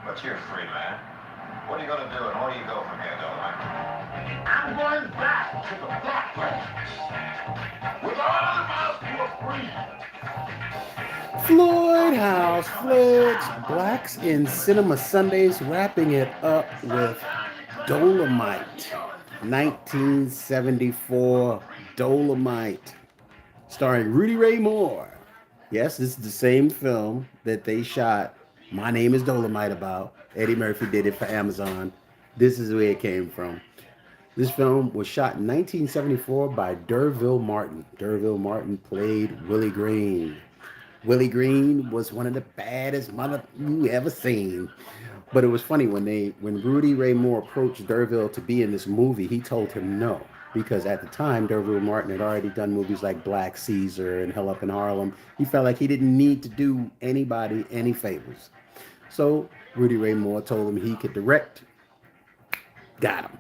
But you're free, man. What are you going to do and where do you go from here, Dolomite? I'm going back to the black land with all of us who are free. Floyd House flicks, Blacks in Cinema Sundays, wrapping it up with Dolomite, 1974 Dolomite, starring Rudy Ray Moore. Yes, this is the same film that they shot My Name is Dolomite about. Eddie Murphy did it for Amazon. This is where it came from. This film was shot in 1974 by D'Urville Martin. D'Urville Martin played Willie Green. Willie Green was one of the baddest mother you ever seen. But it was funny when Rudy Ray Moore approached D'Urville to be in this movie, he told him no. Because at the time, D'Urville Martin had already done movies like Black Caesar and Hell Up in Harlem. He felt like he didn't need to do anybody any favors. So Rudy Ray Moore told him he could direct. Got him.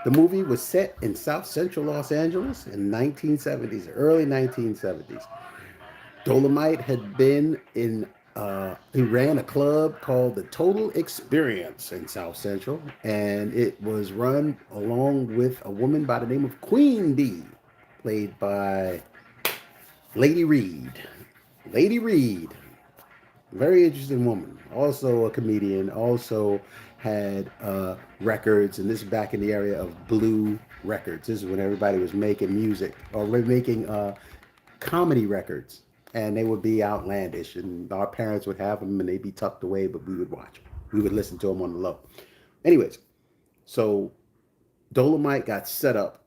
The movie was set in South Central Los Angeles in 1970s, early 1970s. Dolomite had been in, he ran a club called the Total Experience in South Central, and it was run along with a woman by the name of Queen Bee, played by Lady Reed. Lady Reed, very interesting woman, also a comedian, also had records, and this is back in the area of Blue Records. This is when everybody was making music or making comedy records, and they would be outlandish, and our parents would have them, and they'd be tucked away, but we would watch them. We would listen to them on the low. Anyways, so Dolomite got set up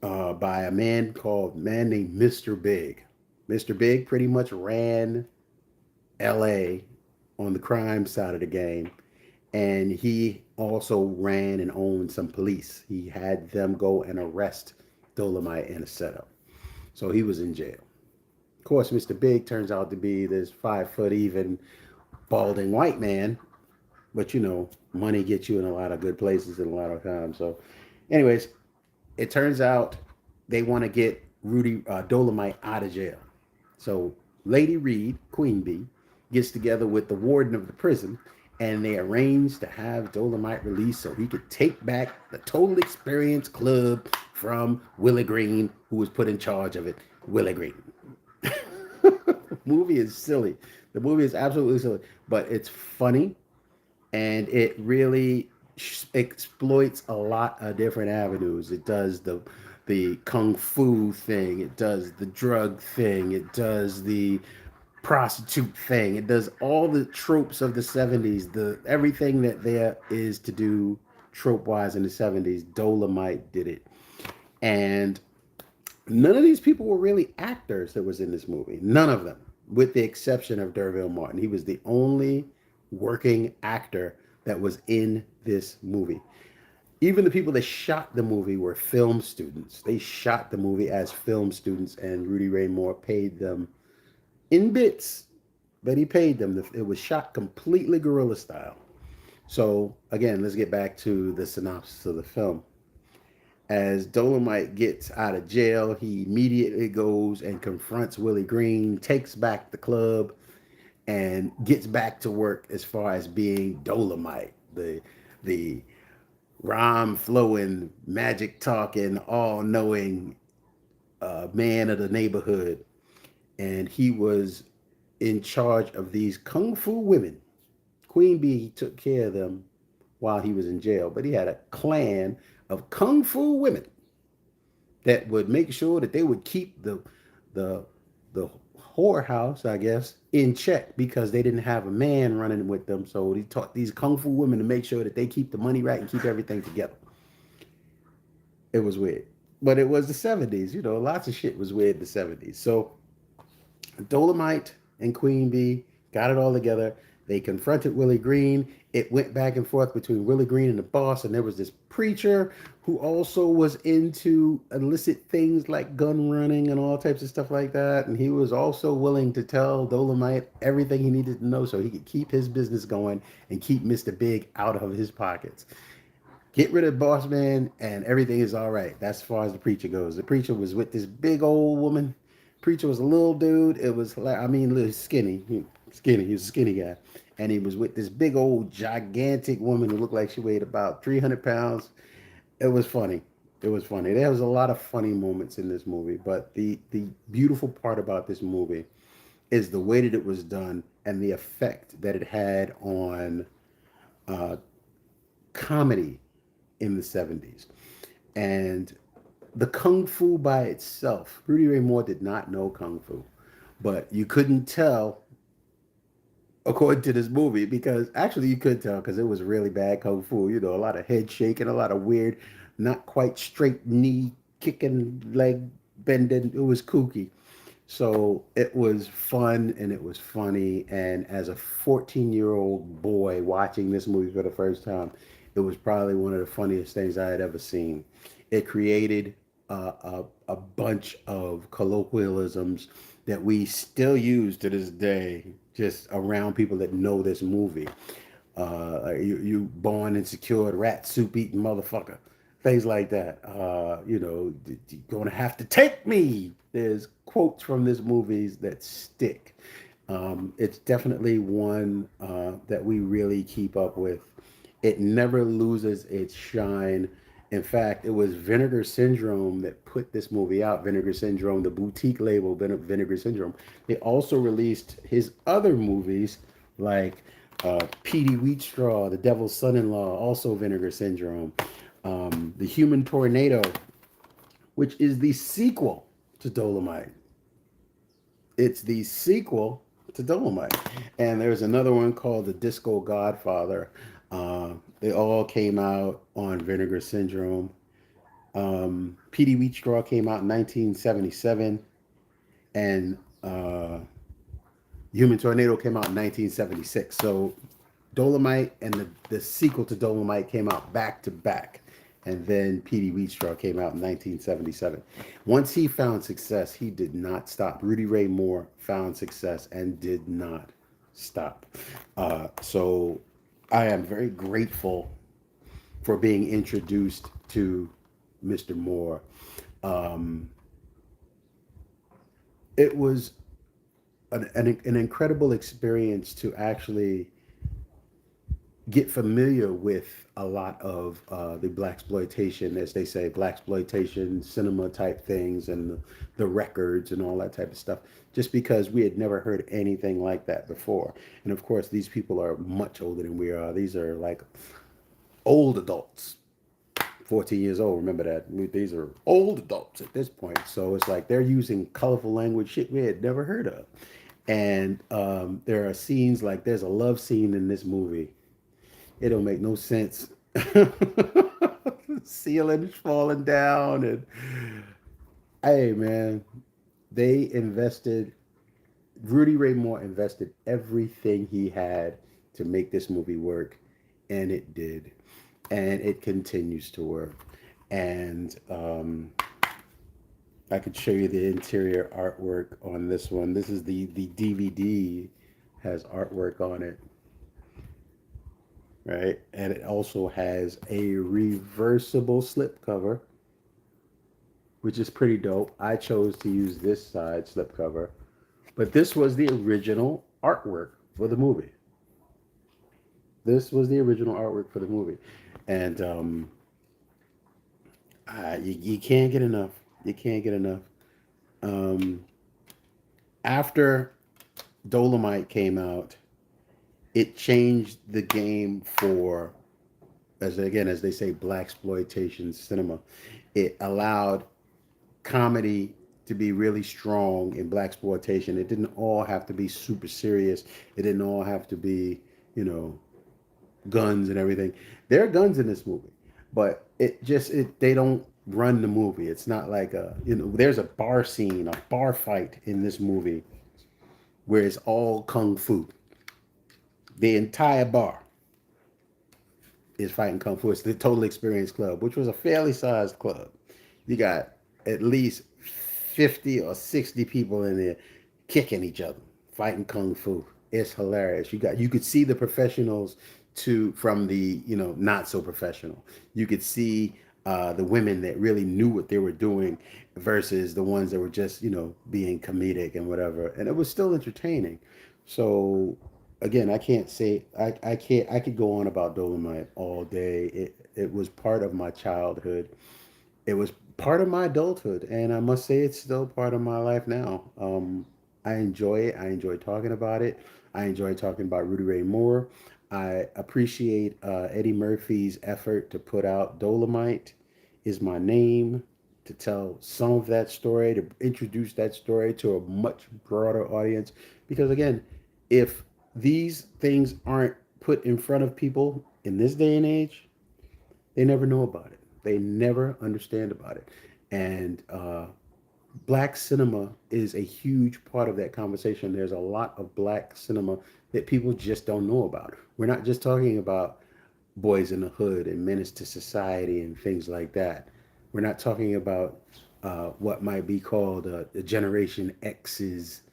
by a man named Mr. Big. Mr. Big pretty much ran L.A. on the crime side of the game, and he also ran and owned some police. He had them go and arrest Dolomite in a setup. So he was in jail. Of course, Mr. Big turns out to be this 5 foot even balding white man, but you know, money gets you in a lot of good places in a lot of times. So, anyways, it turns out they want to get Dolomite out of jail. So Lady Reed, Queen Bee, gets together with the warden of the prison, and they arrange to have Dolomite released so he could take back the Total Experience Club from Willie Green, who was put in charge of it. Willie Green. The movie is silly. The movie is absolutely silly, but it's funny, and it really exploits a lot of different avenues. It does the kung fu thing. It does the drug thing. It does the prostitute thing. It does all the tropes of the 70s, the everything that there is to do trope wise in the 70s. Dolomite did it. And none of these people were really actors that was in this movie. None of them, with the exception of D'Urville Martin. He was the only working actor that was in this movie. Even the people that shot the movie were film students. They shot the movie as film students, and Rudy Ray Moore paid them in bits, but he paid them. It was shot completely guerrilla style. So again, let's get back to the synopsis of the film. As Dolomite gets out of jail, he immediately goes and confronts Willie Green, takes back the club, and gets back to work as far as being Dolomite, the rhyme flowing, magic talking, all knowing man of the neighborhood. And he was in charge of these kung fu women. Queen Bee took care of them while he was in jail, but he had a clan of kung fu women that would make sure that they would keep the whorehouse, I guess, in check because they didn't have a man running with them. So he taught these kung fu women to make sure that they keep the money right and keep everything together. It was weird, but it was the 70s. You know, lots of shit was weird in the 70s. So Dolomite and Queen Bee got it all together. They confronted Willie Green. It went back and forth between Willie Green and the boss, and there was this preacher who also was into illicit things like gun running and all types of stuff like that. And he was also willing to tell Dolomite everything he needed to know so he could keep his business going and keep Mr. Big out of his pockets. Get rid of boss man, and everything is all right. That's as far as the preacher goes. The preacher was with this big old woman. Preacher was a little dude. It was, I mean, little skinny. Skinny. He was a skinny guy, and he was with this big old gigantic woman who looked like she weighed about 300 pounds. It was funny. It was funny. There was a lot of funny moments in this movie, but the beautiful part about this movie is the way that it was done and the effect that it had on uh, comedy in the 70s. And the kung fu by itself, Rudy Ray Moore did not know kung fu, but you couldn't tell according to this movie because actually you could tell because it was really bad kung fu. You know, a lot of head shaking, a lot of weird, not quite straight knee kicking, leg bending. It was kooky. So it was fun and it was funny. And as a 14-year-old boy watching this movie for the first time, it was probably one of the funniest things I had ever seen. It created a bunch of colloquialisms that we still use to this day, just around people that know this movie. You born insecure, rat soup eating motherfucker, things like that. You're gonna have to take me. There's quotes from this movies that stick. It's definitely one that we really keep up with. It never loses its shine. In fact, it was Vinegar Syndrome that put this movie out. Vinegar Syndrome, the boutique label, Vinegar Syndrome. They also released his other movies like Petey Wheatstraw, The Devil's Son-in-Law, also Vinegar Syndrome. The Human Tornado, which is the sequel to Dolomite. It's the sequel to Dolomite. And there's another one called The Disco Godfather. They all came out on Vinegar Syndrome. Petey Wheatstraw came out in 1977, and Human Tornado came out in 1976. So Dolomite and the sequel to Dolomite came out back to back. And then Petey Wheatstraw came out in 1977. Once he found success, he did not stop. Rudy Ray Moore found success and did not stop. So I am very grateful for being introduced to Mr. Moore. It was an incredible experience to actually get familiar with a lot of the blaxploitation, as they say, blaxploitation cinema type things, and the records and all that type of stuff, just because we had never heard anything like that before. And of course, these people are much older than we are. These are like old adults, 14 years old. Remember that. These are old adults at this point. So it's like they're using colorful language, shit we had never heard of. And there are scenes like there's a love scene in this movie. It don't make no sense. Ceilings falling down, and hey man, they invested. Rudy Ray Moore invested everything he had to make this movie work, and it did, and it continues to work. And I could show you the interior artwork on this one. This is the DVD has artwork on it, right? And it also has a reversible slipcover, which is pretty dope. I chose to use this side slipcover, but this was the original artwork for the movie. This was the original artwork for the movie, and you can't get enough. You can't get enough. Um, After Dolomite came out, it changed the game for, as they say, blaxploitation cinema. It allowed comedy to be really strong in blaxploitation. It didn't all have to be super serious. It didn't all have to be, you know, guns and everything. There are guns in this movie, but they don't run the movie. It's not like there's a bar scene, a bar fight in this movie where it's all kung fu. The entire bar is fighting kung fu. It's the Total Experience Club, which was a fairly sized club. You got at least 50 or 60 people in there kicking each other, fighting kung fu. It's hilarious. You could see the professionals from the not so professional. You could see the women that really knew what they were doing versus the ones that were just being comedic and whatever. And it was still entertaining. So again, I can't say I can't I could go on about Dolomite all day. It was part of my childhood. It was part of my adulthood, and I must say it's still part of my life now. I enjoy it. I enjoy talking about it. I enjoy talking about Rudy Ray Moore. I appreciate Eddie Murphy's effort to put out Dolomite is my name, to tell some of that story, to introduce that story to a much broader audience. Because again, if these things aren't put in front of people in this day and age, they never know about it. They never understand about it. And black cinema is a huge part of that conversation. There's a lot of black cinema that people just don't know about. We're not just talking about Boys in the Hood and Menace to Society and things like that. We're not talking about what might be called the Generation X's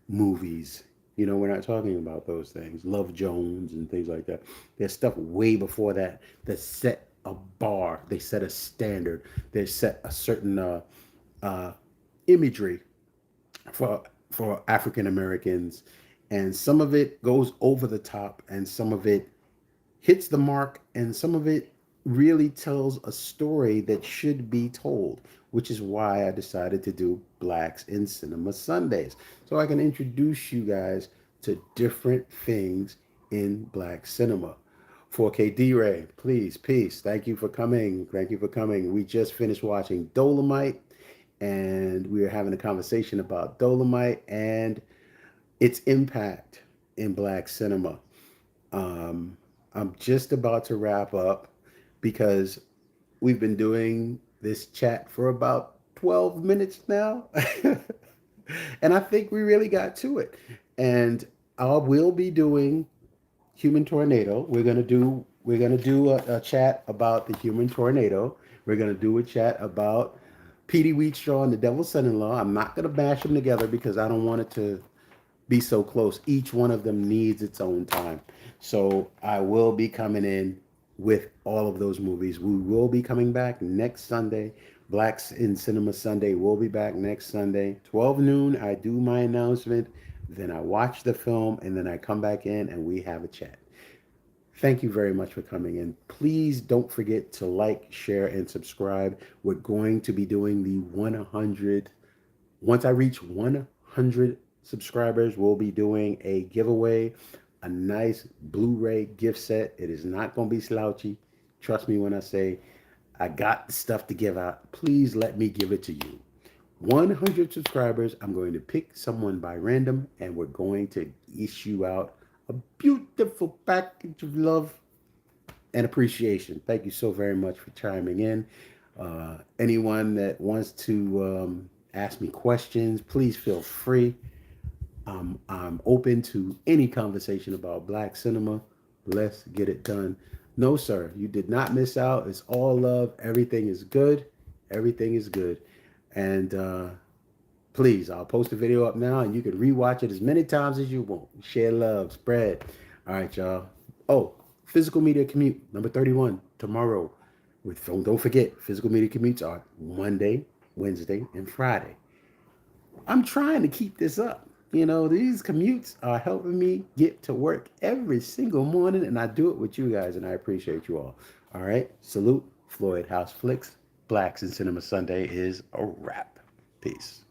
movies. You know, we're not talking about those things. Love Jones and things like that. There's stuff way before that that set a bar. They set a standard. They set a certain uh, imagery for African Americans, and some of it goes over the top, and some of it hits the mark, and some of it really tells a story that should be told, which is why I decided to do Blacks in Cinema Sundays. So I can introduce you guys to different things in black cinema. 4K D-Ray, please, peace. Thank you for coming. Thank you for coming. We just finished watching Dolomite, and we were having a conversation about Dolomite and its impact in black cinema. Um, I'm just about to wrap up because we've been doing this chat for about 12 minutes now. And I think we really got to it. And I will be doing Human Tornado. We're gonna do a chat about the Human Tornado. We're gonna do a chat about Petey Wheatstraw and the Devil's Son-in-Law. I'm not gonna bash them together because I don't want it to be so close. Each one of them needs its own time. So I will be coming in with all of those movies. We will be coming back next Sunday. Blacks in Cinema Sunday will be back next Sunday. 12 noon, I do my announcement. Then I watch the film and then I come back in and we have a chat. Thank you very much for coming in. Please don't forget to like, share, and subscribe. We're going to be doing the 100. Once I reach 100 subscribers, we'll be doing a giveaway, a nice Blu-ray gift set. It is not going to be slouchy. Trust me when I say I got the stuff to give out. Please let me give it to you. 100 subscribers, I'm going to pick someone by random, and we're going to issue out a beautiful package of love and appreciation. Thank you so very much for chiming in. Anyone that wants to ask me questions, please feel free. I'm open to any conversation about black cinema. Let's get it done. No, sir, you did not miss out. It's all love. Everything is good. Everything is good. And please, I'll post a video up now and you can rewatch it as many times as you want. Share love, spread. All right, y'all. Oh, physical media commute number 31 tomorrow. Don't forget, physical media commutes are Monday, Wednesday, and Friday. I'm trying to keep this up. You know, these commutes are helping me get to work every single morning, and I do it with you guys, and I appreciate you all. All right, salute. Floyd House Flicks. Blacks in Cinema Sunday is a wrap. Peace.